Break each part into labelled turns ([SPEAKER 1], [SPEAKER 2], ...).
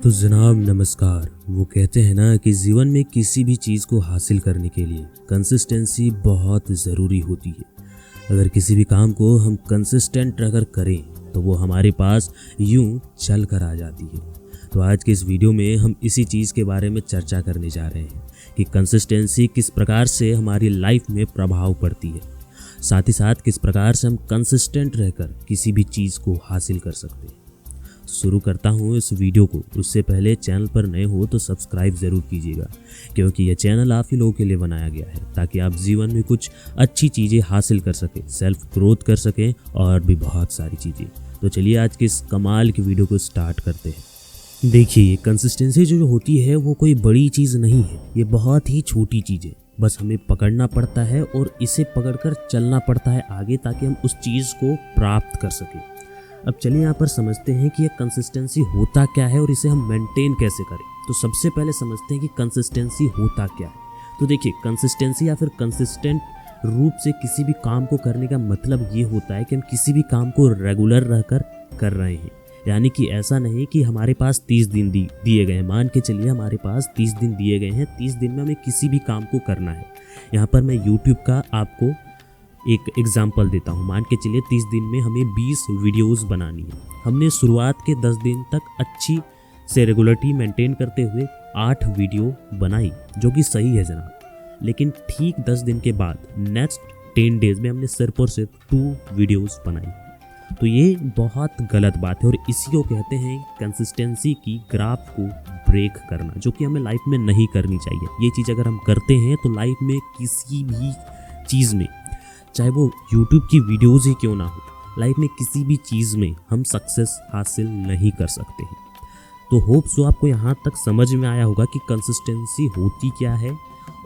[SPEAKER 1] तो जनाब नमस्कार। वो कहते हैं ना कि जीवन में किसी भी चीज़ को हासिल करने के लिए कंसिस्टेंसी बहुत ज़रूरी होती है। अगर किसी भी काम को हम कंसिस्टेंट अगर करें तो वो हमारे पास यूं चल कर आ जाती है। तो आज के इस वीडियो में हम इसी चीज़ के बारे में चर्चा करने जा रहे हैं कि कंसिस्टेंसी किस प्रकार से हमारी लाइफ में प्रभाव पड़ती है, साथ ही साथ किस प्रकार से हम कंसिस्टेंट रहकर किसी भी चीज़ को हासिल कर सकते हैं। शुरू करता हूँ इस वीडियो को। उससे पहले चैनल पर नए हो तो सब्सक्राइब ज़रूर कीजिएगा, क्योंकि यह चैनल आप ही लोगों के लिए बनाया गया है ताकि आप जीवन में कुछ अच्छी चीज़ें हासिल कर सकें, सेल्फ ग्रोथ कर सकें और भी बहुत सारी चीज़ें। तो चलिए आज की इस कमाल की वीडियो को स्टार्ट करते हैं। देखिए, कंसिस्टेंसी जो होती है वो कोई बड़ी चीज़ नहीं है, ये बहुत ही छोटी चीज़ है। बस हमें पकड़ना पड़ता है और इसे पकड़कर चलना पड़ता है आगे, ताकि हम उस चीज़ को प्राप्त कर सकें। अब चलिए यहाँ पर समझते हैं कि ये कंसिस्टेंसी होता क्या है और इसे हम मेंटेन कैसे करें। तो सबसे पहले समझते हैं कि कंसिस्टेंसी होता क्या है। तो देखिए, कंसिस्टेंसी या फिर कंसिस्टेंट रूप से किसी भी काम को करने का मतलब ये होता है कि हम किसी भी काम को रेगुलर रहकर कर रहे हैं। यानी कि ऐसा नहीं कि हमारे पास 30 दिन दिए गए हैं। मान के चलिए हमारे पास 30 दिन दिए गए हैं, 30 दिन में हमें किसी भी काम को करना है। यहाँ पर मैं यूट्यूब का आपको एक एग्जाम्पल देता हूँ। मान के चलिए 30 दिन में हमें 20 वीडियोस बनानी है। हमने शुरुआत के 10 दिन तक अच्छी से रेगुलरिटी मेंटेन करते हुए 8 वीडियो बनाई, जो कि सही है जनाब। लेकिन ठीक 10 दिन के बाद नेक्स्ट 10 डेज में हमने सिर्फ और सिर्फ 2 वीडियोस बनाई। तो ये बहुत गलत बात है और इसी को कहते हैं कंसिस्टेंसी की ग्राफ को ब्रेक करना, जो कि हमें लाइफ में नहीं करनी चाहिए। ये चीज़ अगर हम करते हैं तो लाइफ में किसी भी चीज़ में, चाहे वो यूट्यूब की वीडियोस ही क्यों ना हो, लाइफ में किसी भी चीज़ में हम सक्सेस हासिल नहीं कर सकते हैं। तो होप सो आपको यहाँ तक समझ में आया होगा कि कंसिस्टेंसी होती क्या है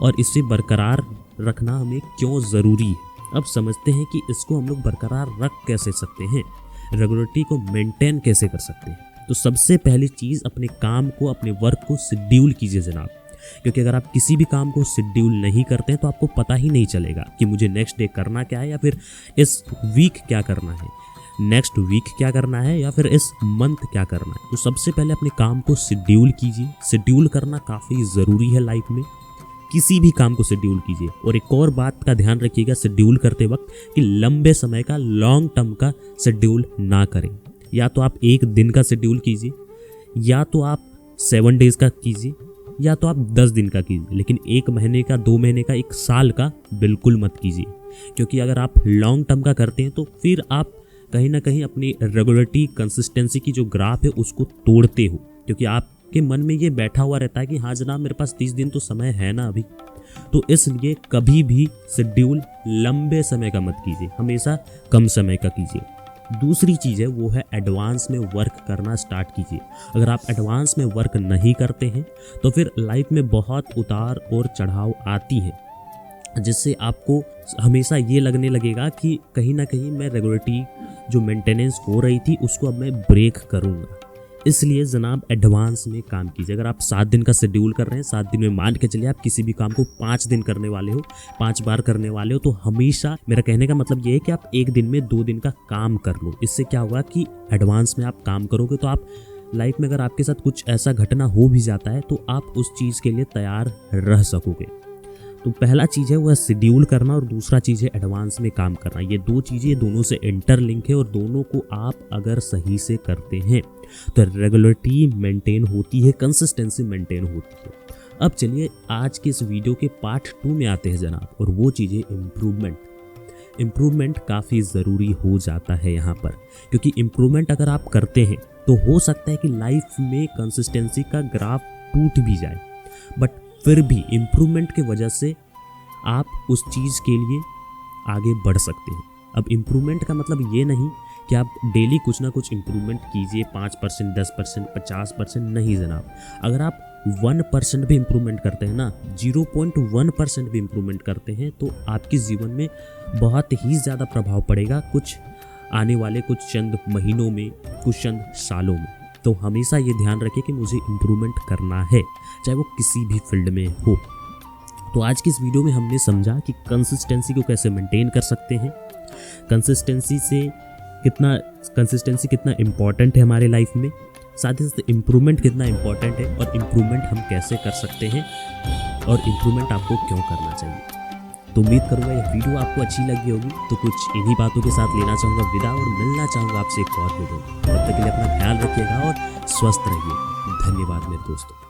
[SPEAKER 1] और इसे बरकरार रखना हमें क्यों ज़रूरी है। अब समझते हैं कि इसको हम लोग बरकरार रख कैसे सकते हैं, रेगुलरिटी को मेंटेन कैसे कर सकते हैं। तो सबसे पहली चीज़, अपने काम को, अपने वर्क को शेड्यूल कीजिए जनाब। क्योंकि अगर आप किसी भी काम को शेड्यूल नहीं करते हैं तो आपको पता ही नहीं चलेगा कि मुझे नेक्स्ट डे करना क्या है, या फिर इस वीक क्या करना है, नेक्स्ट वीक क्या करना है, या फिर इस मंथ क्या करना है। तो सबसे पहले अपने काम को शेड्यूल कीजिए। शेड्यूल करना काफ़ी ज़रूरी है लाइफ में। किसी भी काम को शेड्यूल कीजिए। और एक और बात का ध्यान रखिएगा शेड्यूल करते वक्त कि लंबे समय का, लॉन्ग टर्म का शेड्यूल ना करें। या तो आप एक दिन का शेड्यूल कीजिए, या तो आप 7 डेज़ का कीजिए, या तो आप 10 दिन का कीजिए। लेकिन 1 महीने का, 2 महीने का, 1 साल का बिल्कुल मत कीजिए। क्योंकि अगर आप लॉन्ग टर्म का करते हैं तो फिर आप कहीं ना कहीं अपनी रेगुलरिटी, कंसिस्टेंसी की जो ग्राफ है उसको तोड़ते हो। क्योंकि आपके मन में ये बैठा हुआ रहता है कि हाँ जनाब, मेरे पास 30 दिन तो समय है ना अभी। तो इसलिए कभी भी शेड्यूल लंबे समय का मत कीजिए, हमेशा कम समय का कीजिए। दूसरी चीज़ है वो है एडवांस में वर्क करना स्टार्ट कीजिए। अगर आप एडवांस में वर्क नहीं करते हैं तो फिर लाइफ में बहुत उतार और चढ़ाव आती है, जिससे आपको हमेशा ये लगने लगेगा कि कहीं ना कहीं मैं रेगुलरिटी जो मेंटेनेंस हो रही थी उसको अब मैं ब्रेक करूँगा। इसलिए जनाब एडवांस में काम कीजिए। अगर आप 7 दिन का शेड्यूल कर रहे हैं, 7 दिन में मान के चलिए आप किसी भी काम को 5 दिन करने वाले हो, 5 बार करने वाले हो, तो हमेशा मेरा कहने का मतलब ये है कि आप एक दिन में 2 दिन का काम कर लो। इससे क्या होगा कि एडवांस में आप काम करोगे तो आप लाइफ में, अगर आपके साथ कुछ ऐसा घटना हो भी जाता है तो आप उस चीज़ के लिए तैयार रह सकोगे। तो पहला चीज़ है वह शेड्यूल करना और दूसरा चीज़ है एडवांस में काम करना। ये 2 चीज़ें दोनों से इंटरलिंक है और दोनों को आप अगर सही से करते हैं तो रेगुलरिटी मेंटेन होती है, कंसिस्टेंसी मेंटेन होती है। अब चलिए आज के इस वीडियो के पार्ट 2 में आते हैं जनाब, और वो चीज़ है इम्प्रूवमेंट। इम्प्रूवमेंट काफ़ी ज़रूरी हो जाता है यहाँ पर, क्योंकि इम्प्रूवमेंट अगर आप करते हैं तो हो सकता है कि लाइफ में कंसिस्टेंसी का ग्राफ टूट भी जाए, बट फिर भी इम्प्रूवमेंट की वजह से आप उस चीज़ के लिए आगे बढ़ सकते हैं। अब इम्प्रूवमेंट का मतलब ये नहीं कि आप डेली कुछ ना कुछ इम्प्रूवमेंट कीजिए, 5%, 10%, 50%, नहीं जनाब। अगर आप 1% भी इम्प्रूवमेंट करते हैं ना, 0.1% भी इम्प्रूवमेंट करते हैं तो आपके जीवन में बहुत ही ज़्यादा प्रभाव पड़ेगा कुछ आने वाले कुछ चंद महीनों में, कुछ चंद सालों में। तो हमेशा ये ध्यान रखें कि मुझे इम्प्रूवमेंट करना है, चाहे वो किसी भी फील्ड में हो। तो आज की इस वीडियो में हमने समझा कि कंसिस्टेंसी को कैसे मेंटेन कर सकते हैं, कंसिस्टेंसी कितना इम्पॉर्टेंट है हमारे लाइफ में, साथ ही साथ इम्प्रूवमेंट कितना इंपॉर्टेंट है और इम्प्रूवमेंट हम कैसे कर सकते हैं और इम्प्रूवमेंट आपको क्यों करना चाहिए। तो उम्मीद करूँगा यह वीडियो आपको अच्छी लगी होगी। तो कुछ इन्हीं बातों के साथ लेना चाहूँगा विदा और मिलना चाहूँगा आपसे एक और वीडियो। तब तक के लिए अपना ख्याल रखिएगा और स्वस्थ रहिए। धन्यवाद मेरे दोस्तों।